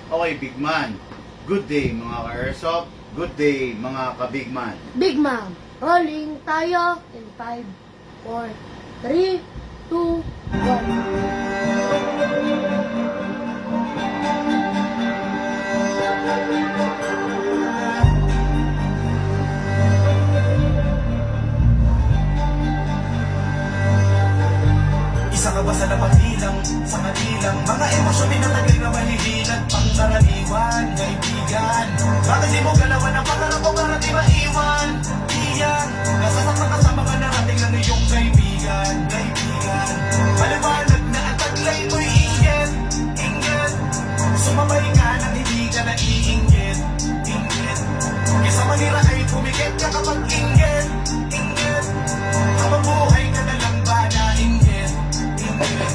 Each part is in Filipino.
Okay, big man. Good day mga ka-airsoft. Good day mga ka-big man. Big Ma'am, rolling tayo in 5, 4, 3, 2, 1. Isa ka ba sa napagbilang, sa kanilang mga emosyon tinatagay na malihilan pang karaniwan, kaibigan. Bakit di mo galawan ang pangarap mo para di maiwan? Iyan, nasasaktan ka sa mga narating ng iyong kaibigan, kaibigan. Maliwanag na ang taglay mo'y inggit, inggit. Sumabay ka nang hindi ka naiinggit, inggit. Kesa manira ay pumikit ka kapag inggit, inggit. Habang buhay ka na lang ba na inggit, inggit.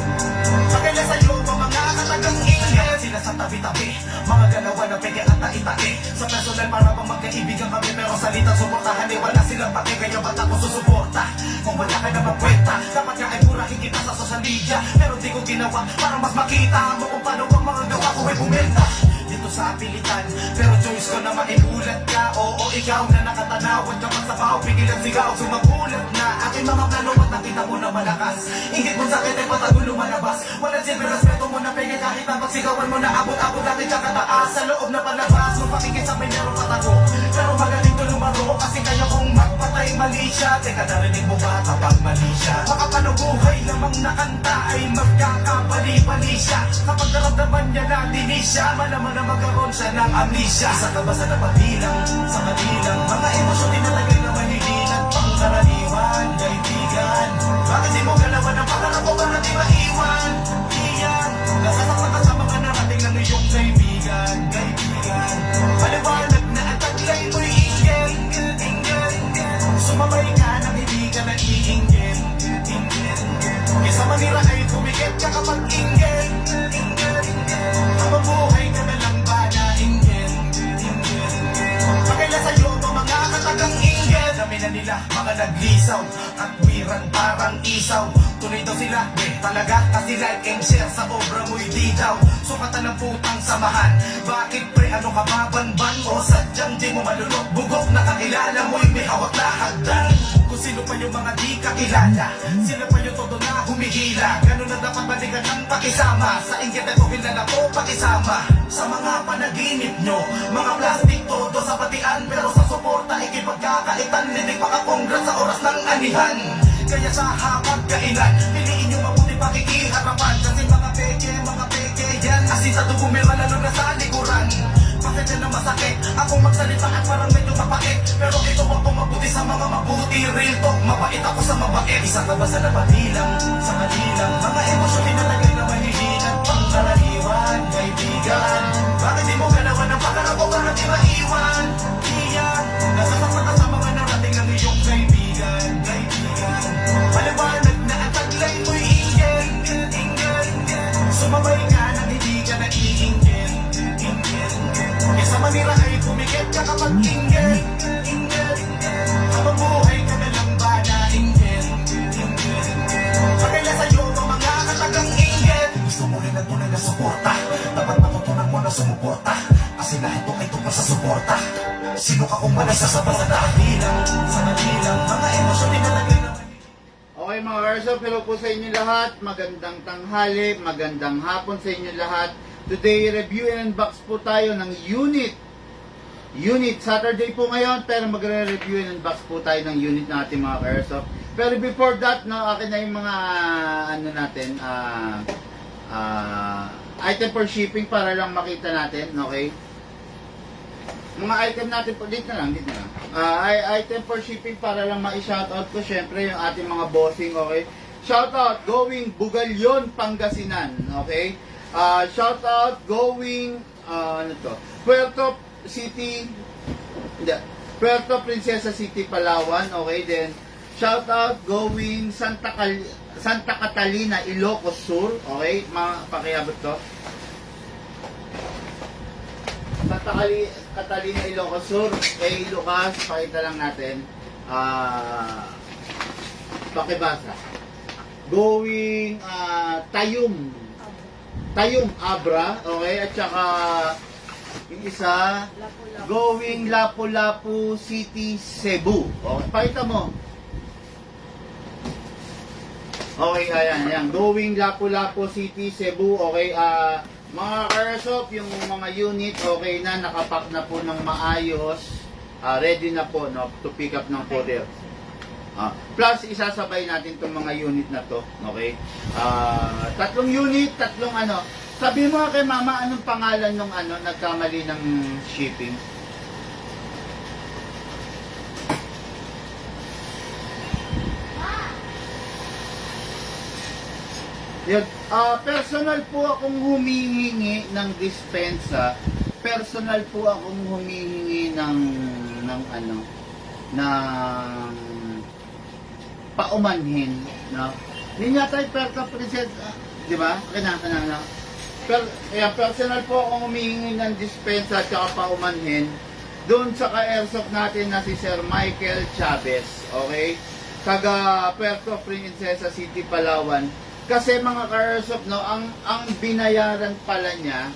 Pagkala sa'yo ba mga katagang inggit? Sila sa tabi-tabi, mga galawan na peke at taitae. Sa personal para bang magkaibigan kami, pero salitang suportahan eh wala silang pake. Kaya ba't ako susuporta? Kung wala ka na magkwenta, dapat nga ay purahin kita sa social media. Pero di ko ginawa para mas makita mo kung paano ang mga gawa ko ay bumenta dito sa apilitan. Pero choice ko na maibulat ka. Oo, ikaw na nakatanawad kapag sa pao pigilan sigaw. Sumagulat na aking mga plano at nakita mo na malakas. Ingit mo sa akin ay patago lumalabas. Walang silbi, respeto mo na peke kahit na pagsigawan mo na abot-abot natin siya kataas. Sa loob na palabas, kung pakikit sa pinero patago. Pero magaling to lumaro kasi kaya kong magpatay mali siya. Teka, narinig mo ba kapag mali siya? Makapanubuhay lamang na kanta ay magkakapali-pali siya. Kapag naramdaman niya na dinis siya, malaman na magkaroon siya ng amnesia. Isa ka ba sa napagbilang, sa kanilang mga emosyon tinatagay na malihilan pang karaniwan, kaibigan. Bakit di mo galawan ang pangarap mo para di maiwan? Iyan, nasasaktan ka sa mga narating ng iyong kaibigan, kaibigan. Maliwanag na ang taglay mo'y inggit, inggit. Sumabay ka nang hindi ka naiinggit, inggit. Kesa manira ay tumikit ka kapag inggit, inggit. Habang buhay ka na lang ba na inggit, inggit. Pagkala sa'yo ba mga katagang inggit? Dami na nila mga naglisaw at wiran parang isaw. Tuloy daw sila, talaga kasi like and share sa obra mo'y di daw. Sukatan ng putang samahan. Bakit pre, ano ka ba, banban? O sadyang di mo malunok, bugok na kakilala mo'y may hawak na hagdan. Kung sino pa yung mga di kakilala, sila pa yung todo na humihila. Ganun na dapat balikan ng pakisama. Sa inggit ay puhilan ako pakisama. Sa mga panaginip nyo, mga plastic todo sa patian. Pero sa suporta ikipagkakaitan, linig makakongrat sa oras ng anihan. Kaya sa hapag-kainan, piliin nyo mabuti pakikiharapan. Kasi mga peke yan. Asin sa tugumira lalo na sa likuran. Pasensya na masakit, akong magsalita at parang medyo mapait. Pero ito ako mabuti sa mga mabuti. Real talk, mapait ako sa mabait. Isa ka ba sa napabilang, sa kanilang mga emosyon tinatagay na mahihilan pang karaniwan, kaibigan. Bakit di mo galawan ang pangarap ko para di maiwan? Iyan, nasasaktan ka sa mga narating ng iyong kaibigan, kaibigan. Maliwanag na ang taglay mo'y inggit, inggit. Sumabay ka nang hindi ka naiinggit, inggit. Kesa manira ay pumikit ka kapag inggit, inggit. Habang buhay ka na lang ba na inggit, inggit. Pagkala sa'yo ba mga katagang inggit? Gusto mo rin ang tunay na suporta, dapat matutunan mo na sumuporta. Kasi lahat ito ay tungkol sa suporta. Sino ka kung wala sa sa kabilang, sa kanilang mga emosyon tinatagay na Okay mga ka-airsoft, hello po sa inyo lahat. Magandang tanghali, magandang hapon sa inyo lahat. Today, review and unbox po tayo ng unit. Saturday po ngayon, pero magre-review and unbox po tayo ng unit natin mga ka-airsoft. Pero before that, no, akin na yung mga ano natin, item for shipping para lang makita natin, okay? Mga item natin po, dito na lang. Item for shipping para lang ma-shoutout ko, syempre, yung ating mga bossing, okay? Shoutout, going Bugalyon, Pangasinan, okay? Shoutout, going, Puerto Princesa City, Palawan, okay? Then, shoutout, going Santa Catalina, Ilocos Sur, okay? Mga pakiabot to. Santa Catalina, Ilocos Sur, kay Lucas, pakita lang natin, pakibasa. Going Tayum, Tayum Abra, okay? At saka yung isa, going Lapu-Lapu City, Cebu. Okay, pakita mo. Okay, ayan. Going Lapu-Lapu City, Cebu. Okay, mga Airsoft, yung mga unit, okay na, nakapack na po ng maayos. Ready na po, no, to pick up ng courier. Plus, isasabay natin itong mga unit na to. Okay? Tatlong unit, tatlong ano. Sabi mo kay mama, anong pangalan nung ano, nagkamali ng shipping? Yun. Personal po akong humihingi ng dispensa. Personal po akong humihingi ng ano, ng paumanhin, no? Hindi nga tayo perka princess, di ba? Kaya personal po akong humihingi ng dispensa at saka paumanhin doon sa ka-airsoft natin na si Sir Michael Chavez, okay? Taga Puerto Princesa City, Palawan. Kasi mga ka-airsoft, no, ang binayaran pala niya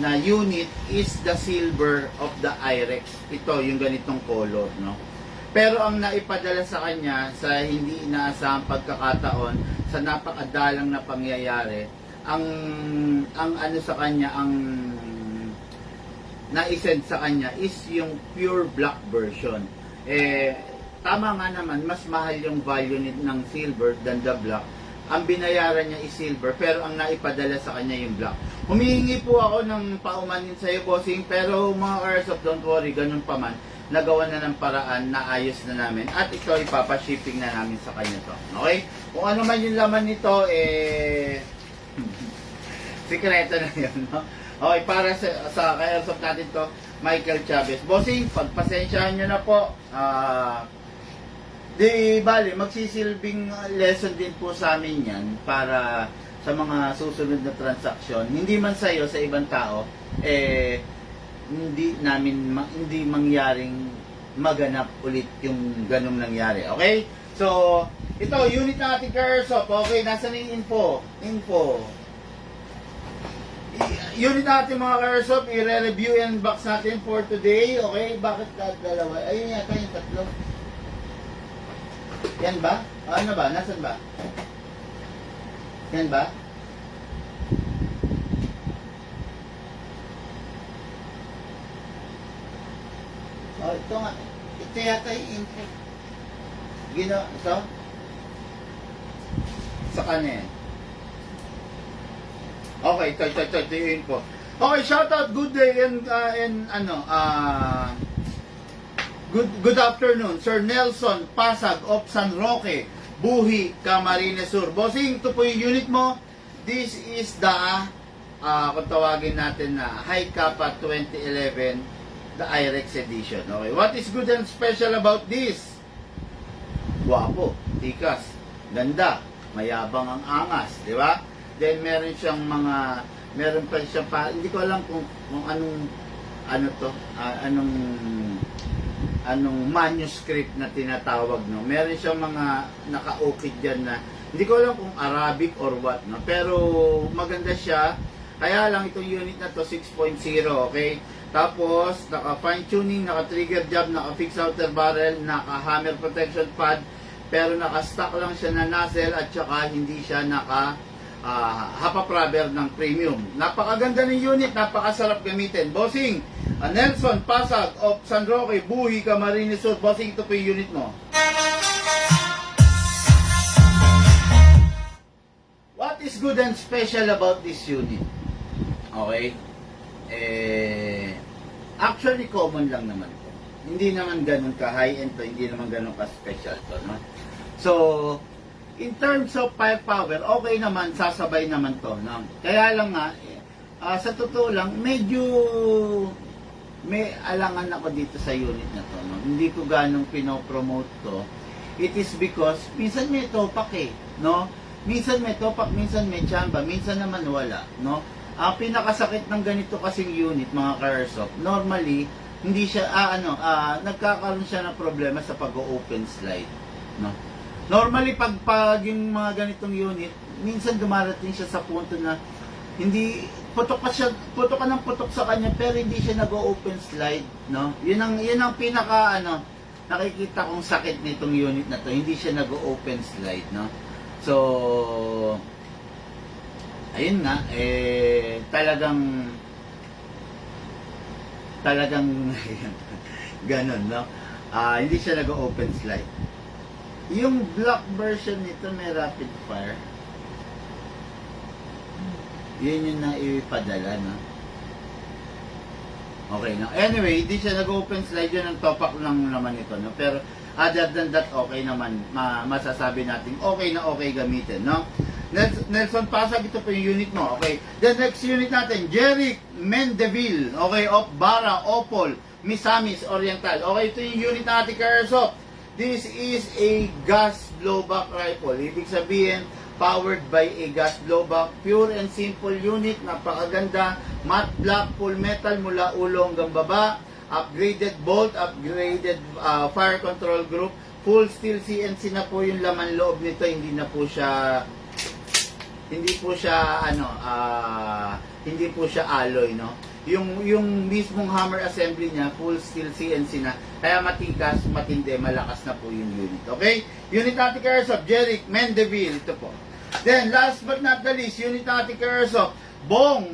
na unit is the silver of the IREX. Ito, yung ganitong color, no? Pero ang naipadala sa kanya sa hindi inaasahang pagkakataon, sa napakadalang na pangyayari, ang ano sa kanya, ang na-send sa kanya is yung pure black version. Tama nga naman, mas mahal yung value ng silver than the black. Ang binayaran niya is silver, pero ang naipadala sa kanya yung black. Humihingi po ako ng paumanin sa iyo, bossing, pero mga Airsoft, don't worry, ganun pa man, nagawa na ng paraan, naayos na namin, at ito ipapashipping na namin sa kanya to. Okay? Kung ano man yung laman nito, sikreto na yun, no? Okay, para sa Airsoft natin to, Michael Chavez. Bossing, pagpasensyahan nyo na po, di bali, magsisilbing lesson din po sa amin yan para sa mga susunod na transaksyon. Hindi man sa iyo, sa ibang tao, hindi mangyaring maganap ulit yung ganung nangyari. Okay? So, ito, unit ng ating Airsoft. Okay, nasa na yung info. Unit natin mga Airsoft, i-review and box natin for today. Okay? Bakit dalawa? Ayun yata yung tatlo. Yan ba? Ano ba? Nasaan ba? Yan ba? Ito nga. Ito yata yung info. Ito? Sa kanya. Okay, ito yung info. Okay, shoutout, good day and Good afternoon, Sir Nelson Pasag of San Roque, Buhi, Camarines Sur. Bossing, ito po yung unit mo. This is the, kung tawagin natin na High Kappa 2011, the IREX edition. Okay, what is good and special about this? Guwapo, tikas, ganda, mayabang ang angas, di ba? Then meron siyang meron pa siyang hindi ko alam kung anong manuscript na tinatawag, no? Meron siyang mga naka-ukit dyan na hindi ko alam kung Arabic or what, no? Pero maganda siya. Kaya lang itong unit na to 6.0, okay? Tapos naka fine tuning, naka trigger job, naka fixed outer barrel, naka hammer protection pad, pero naka stock lang siya na nozzle at saka hindi siya naka half rubber ng premium. Napakaganda ng unit, napakasarap gamitin. Bossing, Nelson Pasag of San Roque, Buhi, Camarines Sur. Bossing, ito po yung unit mo. What is good and special about this unit? Okay? Actually, common lang naman to. Hindi naman ganun ka-high-end to, hindi naman ganun ka-special to, no? So, in terms of firepower, okay naman, sasabay naman to, no? Kaya lang nga, sa totoo lang, medyo may alangan ako dito sa unit na to, no? Hindi ko ganong pinopromote to. It is because, minsan may topak no? Minsan may topak, minsan may chamba, minsan naman wala, no? Ang pinakasakit ng ganito kasing unit, mga Airsoft, normally, hindi siya, nagkakaroon siya ng problema sa pag-open slide, no? Normally, pag yung mga ganitong unit, minsan dumarating siya sa punto na hindi putok ka ng putok sa kanya pero hindi siya nag-open slide, no? Yun ang pinaka nakikita kong sakit nitong unit na to, hindi siya nag-open slide, no? So ayun nga, talagang ganon, no? Hindi siya nag-open slide. Yung black version nito may rapid fire. Yun yung naipadala, no? Okay, no? Anyway, hindi siya nag-open slide, yun ang topak lang naman ito, no? Pero other than that, okay naman. Masasabi natin, okay na okay gamitin, no? Nelson Pasag, ito po yung unit mo, okay? The next unit natin, Jeric Mendeville, okay? Of Bara, Opol, Misamis, Oriental. Okay, ito yung unit natin, Airsoft. This is a gas blowback rifle. Ibig sabihin, powered by a gas blowback. Pure and simple unit. Napakaganda. Matte black, full metal mula ulo hanggang baba. Upgraded bolt, upgraded fire control group. Full steel CNC na po yung laman loob nito. Hindi po siya alloy, no? Yung mismong hammer assembly niya, full steel CNC na. Kaya matikas, matindi, malakas na po yung unit. Okay? Unit natin Airsoft, Jeric Mendeville. Ito po. Then, last but not the least, unit natin Airsoft, Bong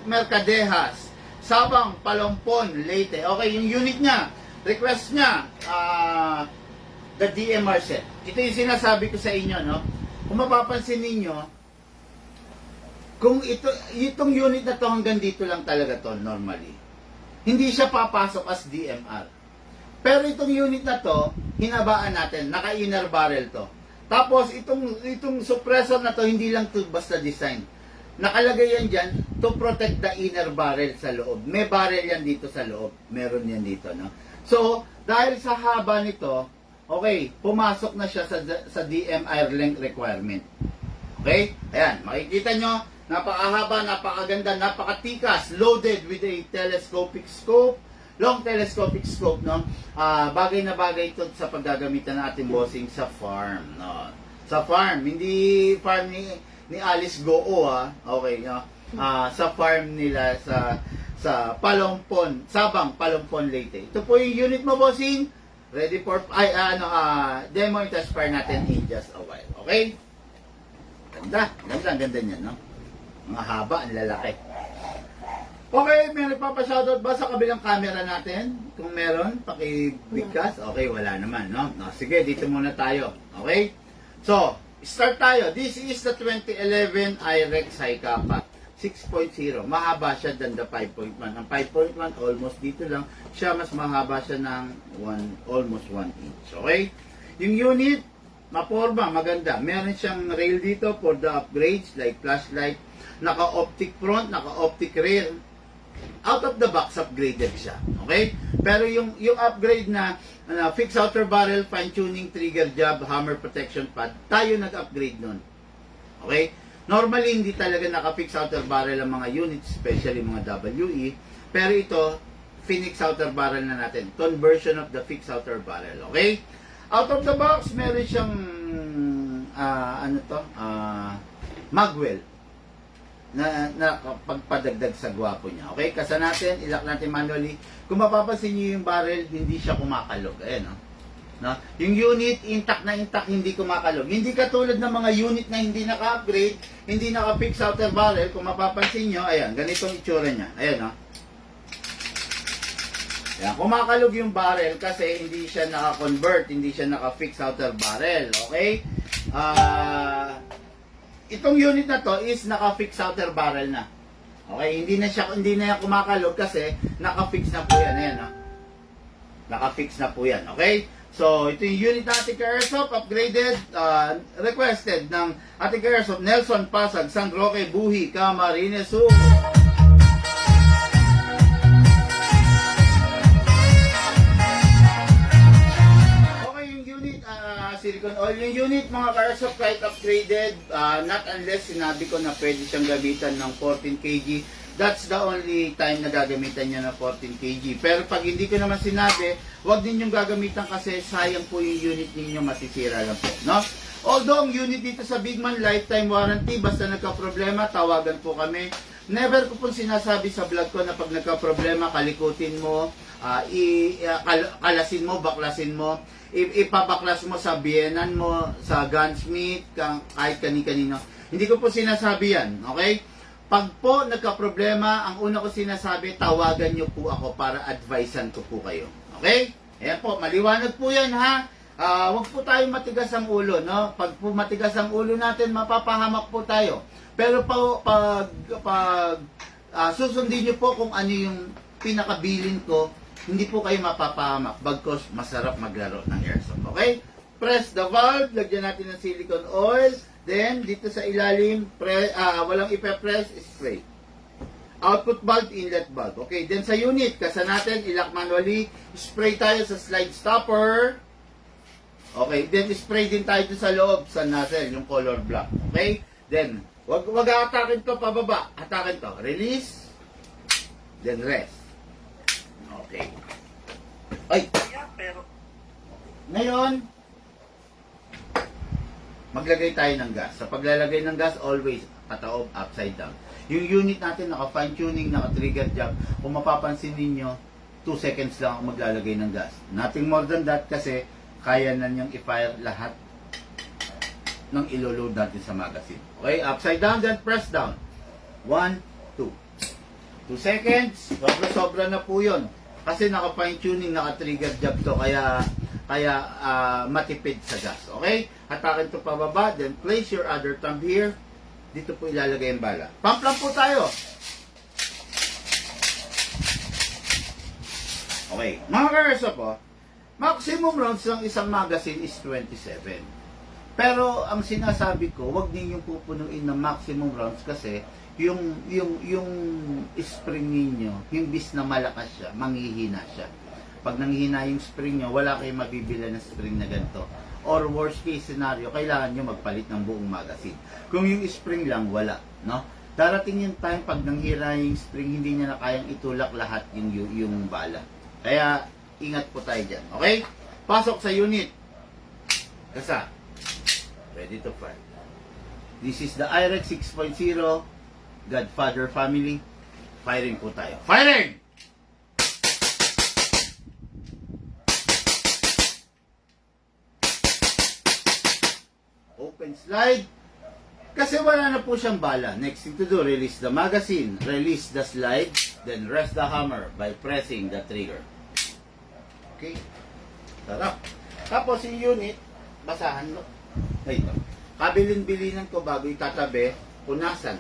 Mercadejas, Sabang, Palompon, Leyte. Okay, yung unit niya, request niya, the DMR set. Ito yung sinasabi ko sa inyo, no? Kung mapapansin ninyo, kung itong unit na to hanggang dito lang talaga to normally. Hindi siya papasok as DMR. Pero itong unit na to, hinabaan natin, naka-inner barrel to. Tapos itong suppressor na to, hindi lang to basta design. Nakalagay yan dyan to protect the inner barrel sa loob. May barrel yan dito sa loob. Meron yan dito, no? So, dahil sa haba nito, okay, pumasok na siya sa DMR length requirement. Okay? Ayan, makikita nyo, napakahaba, napakaganda, napakatikas, loaded with a telescopic scope, long telescopic scope, no? Bagay na bagay ito sa paggagamitan ng ating bossing sa farm, no? Sa farm, hindi farm ni Alice Goo, ha? Okay, no? Sa farm nila sa Palompon, Sabang, Palompon, Leyte. Ito po yung unit mo, bossing. Ready for demo and test fire natin in just a while. Okay? Ganda niya, no? Mga haba, ang lalaki. Okay, may nagpapa-shoutout ba sa kabilang camera natin? Kung meron, pakibigkas. Okay, wala naman, no? No, sige, dito muna tayo. Okay? So, start tayo. This is the 2011 IREX High Kappa 6.0. Mahaba siya than the 5.1. Ang 5.1, almost dito lang. Siya, mas mahaba siya ng almost 1 inch. Okay? Yung unit, maporma, maganda. Meron siyang rail dito for the upgrades like flashlight, naka-optic front, naka-optic rear. Out of the box, upgraded siya. Okay? Pero yung upgrade na fixed outer barrel, fine-tuning, trigger job, hammer protection pad, tayo nag-upgrade nun. Okay? Normally, hindi talaga naka-fixed outer barrel ang mga units, especially mga WE. Pero ito, Phoenix outer barrel na natin. Conversion of the fixed outer barrel. Okay? Out of the box, meron siyang magwell na pagpadagdag sa gwapo niya. Okay? Kasa natin, ilak natin manually. Kung mapapansin niyo yung barrel, hindi siya kumakalog. Ayan, no? No? Yung unit, intact na intact, hindi kumakalog. Hindi katulad ng mga unit na hindi naka-upgrade, hindi naka-fix outer barrel. Kung mapapansin niyo, ayan, ganitong itsura niya. Ayan, no? Ayan, kumakalog yung barrel kasi hindi siya naka-convert, hindi siya naka-fix outer barrel. Okay? Itong unit na to is naka-fix outer barrel na. Okay, hindi na yan kumakalog kasi naka-fix na po yan. Ayan, no? Naka-fix na po yan. Okay? So, ito yung unit natin Airsoft, upgraded, requested ng ating Airsoft, Nelson Pasag, San Roque, Buhi, Camarines Sur. Silicone oil. Yung unit, mga Airsoft, kahit upgraded, not unless sinabi ko na pwede siyang gamitan ng 14 kg. That's the only time na gagamitan niya ng 14 kg. Pero pag hindi ko naman sinabi, huwag ninyong gagamitan kasi sayang po yung unit ninyo, masisira lang po. No? Although ang unit dito sa Bigman, lifetime warranty, basta nagka-problema, tawagan po kami. Never ko pong sinasabi sa vlog ko na pag nagka-problema, kalikutin mo, kalasin mo, baklasin mo, ipabaklas mo sa biyenan mo, sa gunsmith, kahit kani-kanino. Hindi ko po sinasabi yan, okay? Pag po nagka-problema, ang una ko sinasabi, tawagan nyo po ako para advisean ko po kayo. Okay? Ayan po, maliwanag po yan ha. Huwag po tayong matigas ang ulo, no? Pag po matigas ang ulo natin, mapapahamak po tayo. Pero pag susundin nyo po kung ano yung pinakabilin ko, hindi po kayo mapapahamak. Bagkos masarap maglaro ng airsoft. Okay? Press the valve, lagyan natin ng silicone oil. Then, dito sa ilalim, walang ipe-press, spray. Output valve, inlet valve. Okay, then sa unit, kasa natin, ilock manually, spray tayo sa slide stopper. Okay, then spray din tayo sa loob, sa nozzle, yung color black. Okay, then, wag atakin to pababa. Atakin to. Release, then rest. Okay. Ay! Ngayon, maglagay tayo ng gas. Sa paglalagay ng gas, always pataob, upside down. Yung unit natin, naka-fine tuning, naka-trigger jump. Kung mapapansin ninyo, 2 seconds lang ako maglalagay ng gas. Nothing more than that kasi kaya na niyang i-fire lahat ng ilo-load natin sa magazine. Okay, upside down, then press down. 1, 2. 2 seconds, sobra-sobra na po yun. Kasi naka-fine tuning, naka-trigger jump to, kaya matipid sa gas. Okay? Hatakin to pababa, then place your other thumb here. Dito po ilalagay yung bala. Pump lang po tayo. Okay. Mga karso po, maximum rounds ng isang magazine is 27. Pero ang sinasabi ko, wag ninyong pupunuin ng maximum rounds kasi yung spring ninyo, yung bis na malakas siya, manghihina siya. Pag nanghihina yung spring nyo, wala kayong mabibila ng spring na ganito. Or worst case scenario, kailangan nyo magpalit ng buong magazine. Kung yung spring lang, wala. No? Darating yung time, pag nanghira yung spring, hindi niya na kayang itulak lahat yung bala. Kaya, ingat po tayo dyan. Okay? Pasok sa unit. Kasa. Ready to fire. This is the IREX 6.0 Godfather family. Firing po tayo. Firing! Open slide. Kasi wala na po siyang bala. Next thing to do, release the magazine, release the slide, then rest the hammer by pressing the trigger. Okay? Sarap. Tapos yung unit, basahan mo. Ito. Kabilin-bilinan ko bago itatabi, punasan.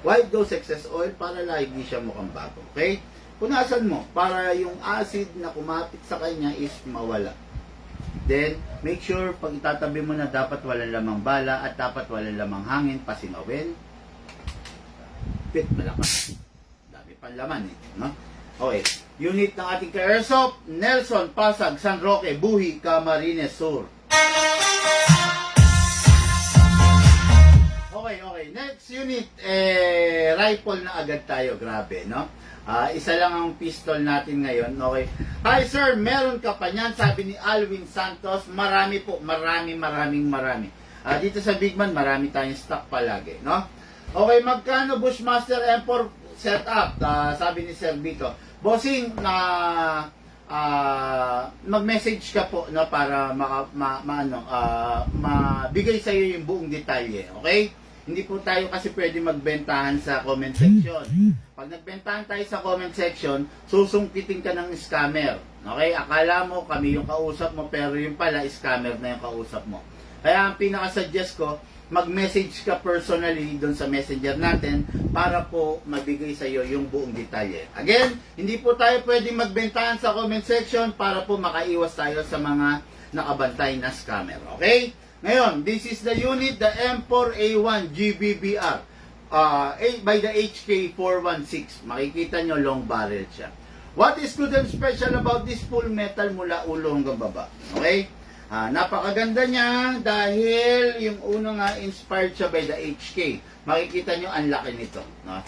Wipe those excess oil para lagi siya mukhang bago. Okay? Punasan mo para yung acid na kumapit sa kanya is mawala. Then, make sure pag itatabi mo na dapat walang lamang bala at dapat walang lamang hangin, pasinawin. Pit, malakas. Dami pang laman eh. No? Okay. Unit ng ating ka-airsoft, Nelson, Pasag, San Roque, Buhi, Camarines Sur. Okay. Next unit, rifle na agad tayo. Grabe, no? Isa lang ang pistol natin ngayon. Okay. Hi sir, meron ka pa niyan? Sabi ni Alwin Santos. Marami po. Marami. Dito sa Bigman, marami tayong stock palagi. No? Okay, magkano Bushmaster M4 setup? Sabi ni Sir Vito. Bossing, mag-message ka po no, para mabigay sa iyo yung buong detalye. Okay? Hindi po tayo kasi pwede magbentahan sa comment section. Pag nagbentahan tayo sa comment section, susungkitin ka ng scammer. Okay? Akala mo kami yung kausap mo, pero yung pala, scammer na yung kausap mo. Kaya ang pinaka-suggest ko, mag-message ka personally doon sa messenger natin para po mabigay sa iyo yung buong detalye. Again, hindi po tayo pwede magbentahan sa comment section para po makaiwas tayo sa mga nakabantay na scammer. Okay? Ngayon, this is the unit, the M4A1 GBBR by the HK416. Makikita nyo, long barrel siya. What is good and special about this full metal mula ulo hanggang baba? Okay? Napakaganda niya dahil yung una nga inspired siya by the HK. Makikita nyo, ang laki nito. No?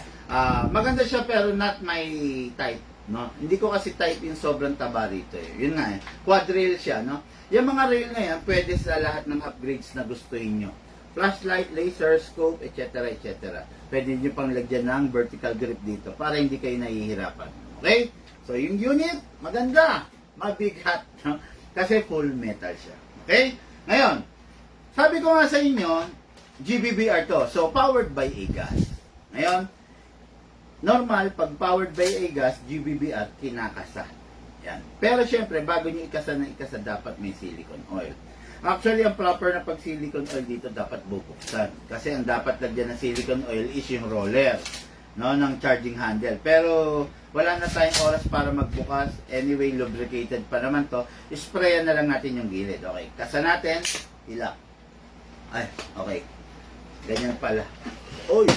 Maganda siya pero not my type, no? Hindi ko kasi type yung sobrang taba rito eh. Yun nga eh. Quad rail siya, no? Yung mga rail na yan, pwede sa lahat ng upgrades na gustuhin nyo. Flashlight, laser, scope, etc. etc. Pwede nyo pang lagyan ng vertical grip dito para hindi kayo nahihirapan. Okay? So yung unit, maganda. Mabigat, no? Kasi full metal siya. Okay? Ngayon, sabi ko nga sa inyo, GBBR to. So powered by AGAS. Ngayon, normal, pag powered by AGAS, GBBR, kinakasa. Yan. Pero syempre, bago nyo ikasa na ikasa, dapat may silicone oil. Actually, ang proper na pag silicone oil dito, dapat bubuksan. Kasi ang dapat lagyan ng silicone oil is yung roller, no, ng charging handle. Pero, wala na tayong oras para magbukas. Anyway, lubricated pa naman to. Sprayan na lang natin yung gilid. Okay, kasa natin, ilak. Ay, okay. Ganyan pala. Oy!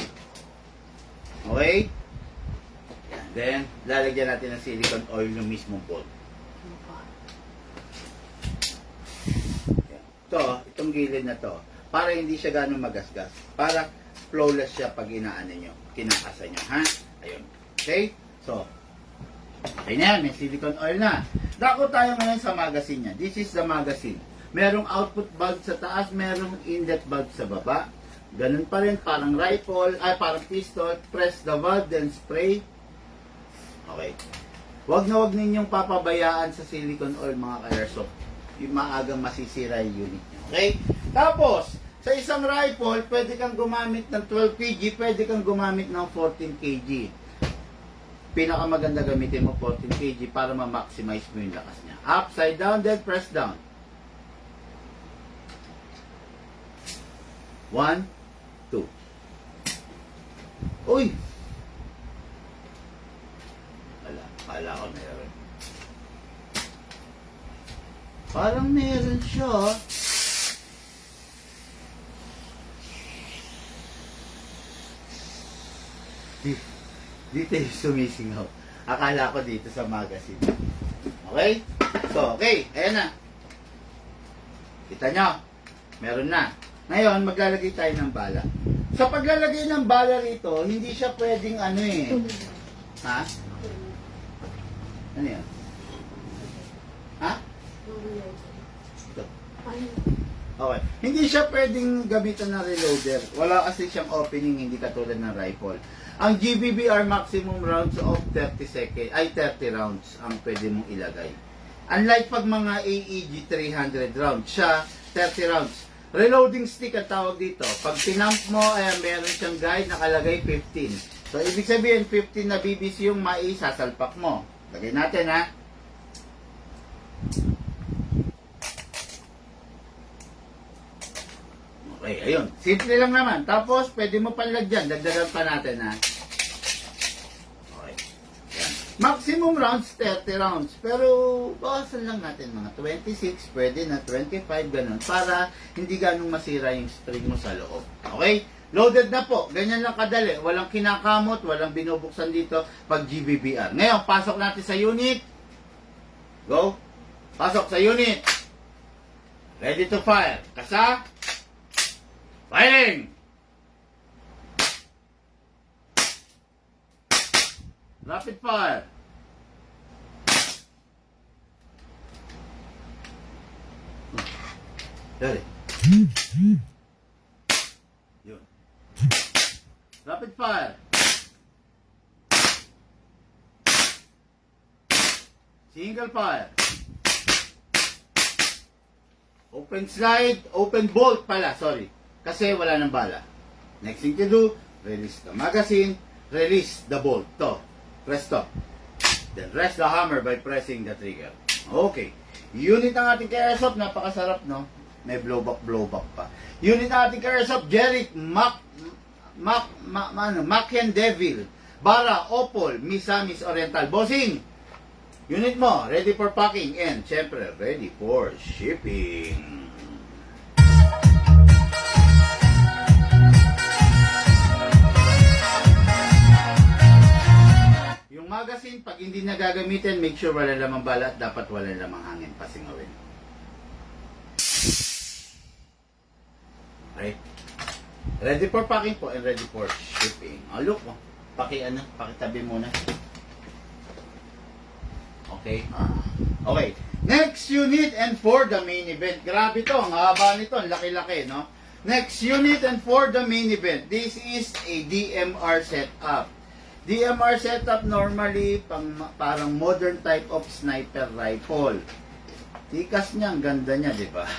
Okay? Yan. Then, lalagyan natin ng silicone oil yung mismong bolt. Yan. Ito, itong gilid na to, para hindi siya ganun magasgas. Para flawless siya pag inaano nyo, kinakasa nyo, ha? Ayun. Okay? So, okay na yan, may silicone oil na. Dako tayo ngayon sa magazine niya. This is the magazine. Merong output valve sa taas, merong inlet valve sa baba. Ganun pa rin, parang rifle, parang pistol. Press the valve, then spray. Okay. Huwag na huwag ninyong papabayaan sa silicone oil, mga ka-airsoft. Yung maagang masisira yung unit nyo. Okay? Tapos, sa isang rifle, pwede kang gumamit ng 12 kg, pwede kang gumamit ng 14 kg. Pinakamaganda gamitin mo 14 kg para ma-maximize mo yung lakas niya. Upside down, then press down. 1, 2. Uy! Kala ko meron. Parang meron siya. Dito yung sumisingaw. Akala ko dito sa magazine. Okay? So, okay. Ayan na. Kita nyo? Meron na. Ngayon, maglalagay tayo ng bala. Sa paglalagay ng bala rito, hindi siya pwedeng ano eh. Ha? Ano yan? Ha? Ito. Okay. Hindi siya pwedeng gamitan ng reloader. Wala kasi siyang opening, hindi katulad ng rifle. Ang GBBR maximum rounds of 30 rounds ang pwede mong ilagay. Unlike pag mga AEG 300 rounds, siya 30 rounds. Reloading stick ang tawag dito. Pag pinump mo, ayan, meron siyang guide nakalagay 15. So, ibig sabihin, 15 na BBC yung maisasalpak mo. Lagay natin, ha? Okay, ayun. Simple lang naman. Tapos, pwede mo panlagyan. Dagdagan pa natin, ha? Okay. Yan. Maximum rounds, 30 rounds. Pero, bawasan lang natin mga 26, pwede na 25, ganun. Para hindi ganun masira yung spring mo sa loob. Okay? Loaded na po. Ganyan lang kadali. Walang kinakamot, walang binubuksan dito pag GBBR. Ngayon, pasok natin sa unit. Go. Pasok sa unit. Ready to fire. Kasa. Firing! Rapid fire. Dali. Yun. Rapid fire. Single fire. Open slide, open bolt pala, sorry. Kasi wala ng bala. Next thing to do, release the magazine, release the bolt. To. Press stop. Then rest the hammer by pressing the trigger. Okay. Unit ng ating airsoft, napakasarap, no? May blowback pa. Unit ng ating airsoft, Jerick Macken Devil, Bara, Opol, Misamis Oriental. Bossing! Unit mo, ready for packing and, syempre, ready for shipping. Yung magazine, pag hindi na gagamitin, make sure wala lamang bala at dapat wala lamang hangin. Pasingawin. Okay. Ready for packing po and ready for shipping. Oh, look mo. Pakitabi muna. Okay. Okay. Next unit and for the main event. Grabe to, ang haba nito, ang laki-laki, no? Next unit and for the main event. This is a DMR setup. DMR setup normally parang modern type of sniper rifle. Tikas niya, ang ganda niya, di ba?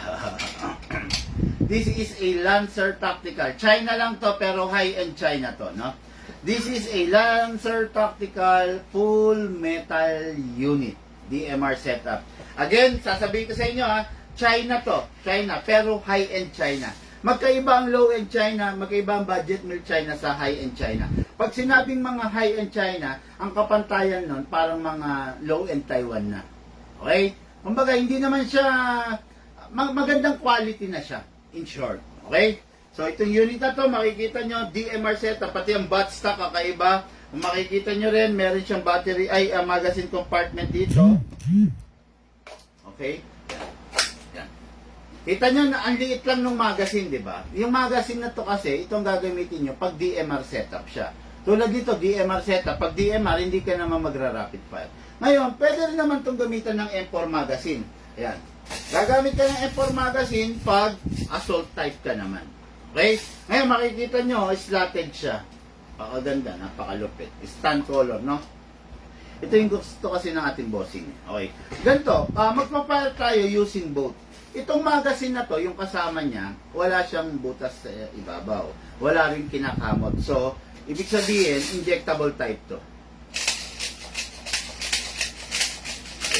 This is a Lancer Tactical. China lang to, pero high-end China to, no? This is a Lancer Tactical full metal unit. DMR setup. Again, sasabihin ko sa inyo ha, China to. China, pero high-end China. Magkaiba ang low-end China, magkaiba ang budget meal China sa high-end China. Pag sinabing mga high-end China, ang kapantayan nun, parang mga low-end Taiwan na. Okay? Kumbaga, hindi naman siya, magandang quality na siya, in short. Okay? So, itong unit na to, makikita nyo, DMR setup, pati ang butt stock, kakaiba. Kung makikita nyo rin, meron siyang battery, magazine compartment dito. Okay? Yan. Kita nyo na ang liit lang ng magazine, di ba? Yung magazine na to kasi, itong gagamitin nyo pag DMR setup siya. Tulad dito, DMR setup. Pag DMR, hindi ka naman magra-rapid fire. Ngayon, pwede rin naman itong gamitan ng M4 magazine. Ayan. Gagamit ka ng M4 magazine pag assault type ka naman. Okay? Ngayon, makikita nyo, slotted siya. Pakaganda, napakalupit. Stand color, no? Ito yung gusto kasi ng ating bossing. Okay. Ganito, magpapile tayo using both. Itong magazine na to, yung kasama niya, wala siyang butas sa ibabaw. Wala rin kinakamot. So, ibig sabihin, injectable type to.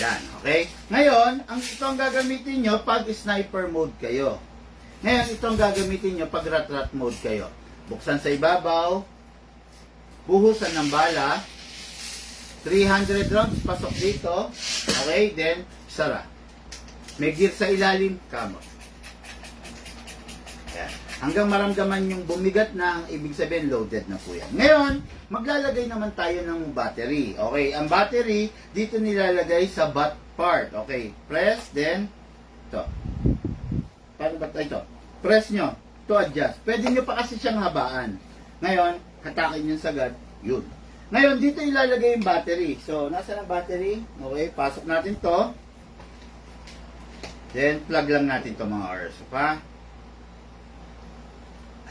Ayan, okay? Ngayon, ito ang gagamitin nyo pag sniper mode kayo. Ngayon, ito ang gagamitin nyo pag rat-rat mode kayo. Buksan sa ibabaw, buhusan ng bala, 300 rounds, pasok dito, okay, then, sara. May gear sa ilalim, kamot. Ayan. Hanggang maramdaman yung bumigat na, ang ibig sabihin, loaded na po yan. Ngayon, maglalagay naman tayo ng battery. Okay, ang battery, dito nilalagay sa butt part. Okay, press, then, ito. Paano ba ito? Press nyo, to adjust. Pwede nyo pa kasi siyang habaan. Ngayon, hatakin nyo sagad, yun. Ngayon, dito ilalagay yung battery. So, nasa ang battery? Okay, pasok natin to. Then, plug lang natin to mga hours. Pa?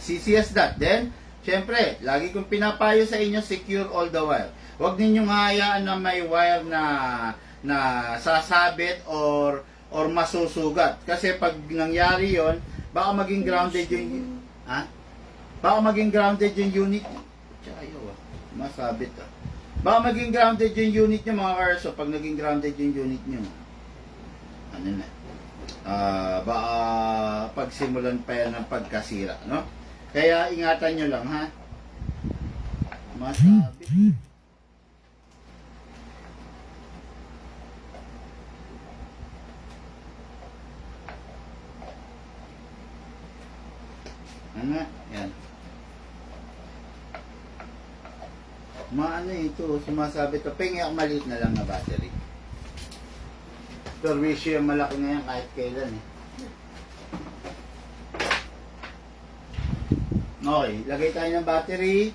CCS dot. Then, syempre, lagi kong pinapayo sa inyo, secure all the wire. Huwag ninyong hayaan na may wire na sasabit or masusugat. Kasi pag nangyari yon, baka maging grounded yung baka maging grounded yung unit. Tsaka ayaw masabit Baka maging grounded yung unit nyo mga cars. So pag naging grounded yung unit nyo, ano na, baka pagsimulan pa yan ng pagkasira, no? Kaya ingatan nyo lang, ha? Masabit. Ano? Yan. Maano ito, sumasabit ito. Pengi ako maliit na lang na battery. Perwisyo yung malaki na yan kahit kailan eh. Okay, lagay tayo ng battery.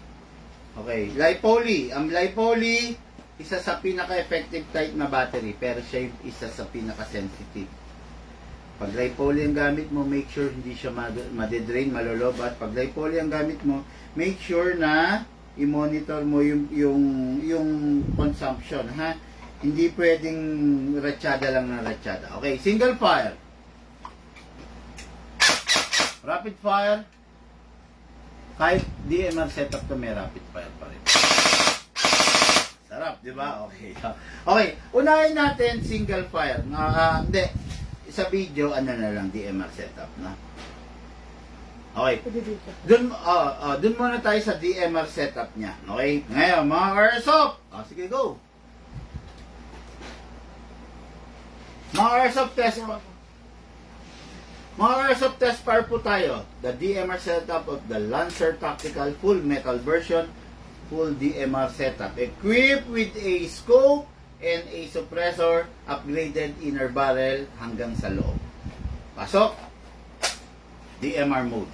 Okay, Li-Poly. Ang Li-Poly, isa sa pinaka-effective type na battery, pero siya isa sa pinaka-sensitive. Pag Li-Poly ang gamit mo, make sure hindi siya madedrain, malolob. At pag Li-Poly ang gamit mo, make sure na i-monitor mo yung consumption, ha? Hindi pwedeng ratsyada lang na ratsyada. Okay, single fire. Rapid fire. Kahit DMR setup to, may rapid fire pa rin. Sarap, di ba? Okay. Okay, unahin natin single fire. Hindi. Sa video, ano na lang, DMR setup na. Okay. Dun muna tayo sa DMR setup niya. Okay? Ngayon, mga airsoft. Sige, go. Mga airsoft test. Mga airsoft test fire po tayo. The DMR setup of the Lancer Tactical Full Metal Version. Full DMR setup. Equipped with a scope and a suppressor. Upgraded inner barrel hanggang sa loob. Pasok. DMR mode.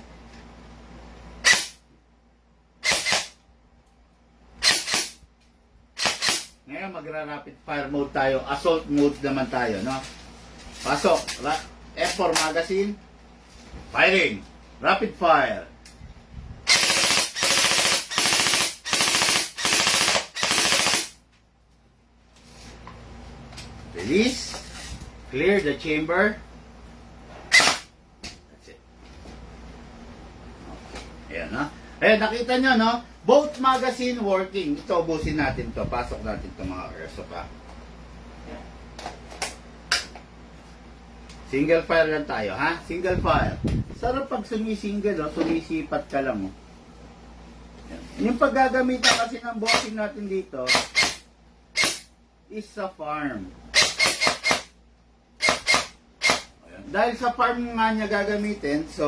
Ngayon, magra-rapid fire mode tayo. Assault mode naman tayo, no? Pasok. F4 magazine. Firing. Rapid fire. Release. Clear the chamber. That's it. Ayan, no? Ayan, nakita nyo, no? Both magazine working. Ito, ubusin natin to. Pasok natin to mga airsoft, ha? Ayan. Single fire lang tayo, ha? Single fire. Sarap pag sumisingle, no? Sumisipat ka lang, oh. Ayan. Yung paggagamitan kasi ng boxing natin dito is sa farm. Ayan. Dahil sa farm nga niya gagamitin, so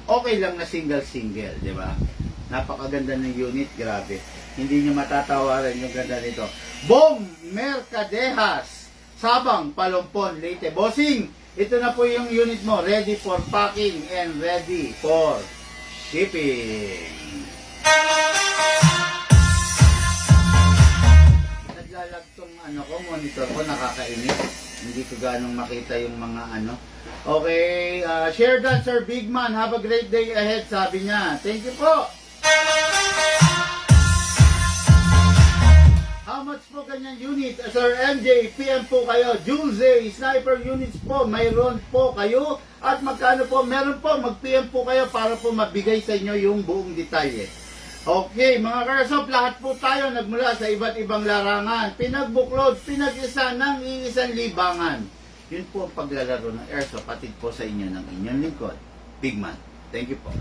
okay lang na single-single, di ba? Napakaganda ng unit, grabe. Hindi nyo matatawaran yung ganda nito. Bong Mercadejas, Sabang, Palompon, Leyte. Bossing, ito na po yung unit mo. Ready for packing and ready for shipping. Naglalag tong monitor ko, nakakainis. Hindi ko ganong makita yung mga Okay, share that, Sir Big Man. Have a great day ahead, sabi niya. Thank you po. How much po kanyang unit? Sir MJ, PM po kayo. Julze, sniper units po, mayroon po kayo. At magkano po? Meron po, mag-PM po kayo para po mabigay sa inyo yung buong detalye. Okay, mga Airsoft, lahat po tayo nagmula sa iba't ibang larangan. Pinagbuklod, pinag-isa ng iisang libangan. Yun po ang paglalaro ng Airsoft, patid po sa inyo ng inyong lingkod, Big Man. Thank you po.